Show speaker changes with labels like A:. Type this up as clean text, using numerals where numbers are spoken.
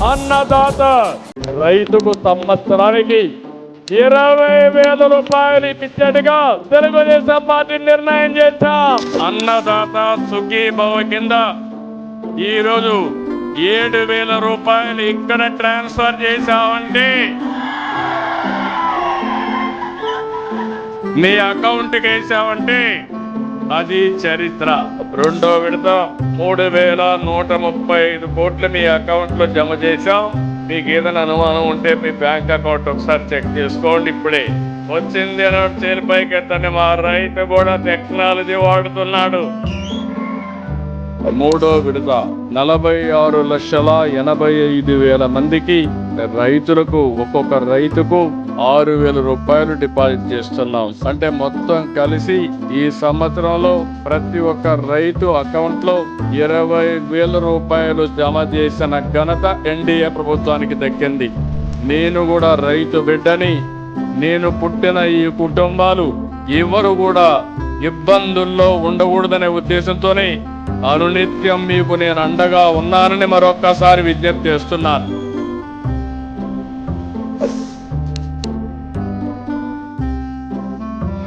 A: అన్నదాత రైతుకు సంవత్సరానికి 20,000 రూపాయలు ఇప్పించేట్టుగా తెలుగుదేశం పార్టీ నిర్ణయం చేశాం. అన్నదాత సుఖీభవ కింద ఈరోజు 7,000 రూపాయలు ఇక్కడ ట్రాన్స్ఫర్ చేశామంటే మీ అకౌంట్కి వేసామంటే అది చరిత్ర. రెండో విడత 3,135 కోట్లు మీ అకౌంట్లో జమ చేశాం. మీకు ఏదైనా అనుమానం ఉంటే మీ బ్యాంక్ అకౌంట్ ఒకసారి చెక్ చేసుకోండి. ఇప్పుడే వచ్చింది చేరిపైకి ఎత్తని మా రైతు కూడా టెక్నాలజీ వాడుతున్నాడు. మూడో విడత 46,85,000 మందికి రైతులకు ఒక్కొక్క రైతుకు 6,000 రూపాయలు డిపాజిట్ చేస్తున్నాం. అంటే మొత్తం కలిసి ఈ సంవత్సరంలో ప్రతి ఒక్క రైతు అకౌంట్ లో 20,000 రూపాయలు జమ చేసిన ఘనత ఎన్డీఏ ప్రభుత్వానికి దక్కింది. నేను కూడా రైతు బిడ్డని. నేను పుట్టిన ఈ కుటుంబాలు ఎవరు కూడా ఇబ్బందుల్లో ఉండకూడదనే ఉద్దేశంతోనే అనునిత్యం మీకు నేను అండగా ఉన్నానని మరొక్కసారి విజ్ఞప్తి చేస్తున్నాను.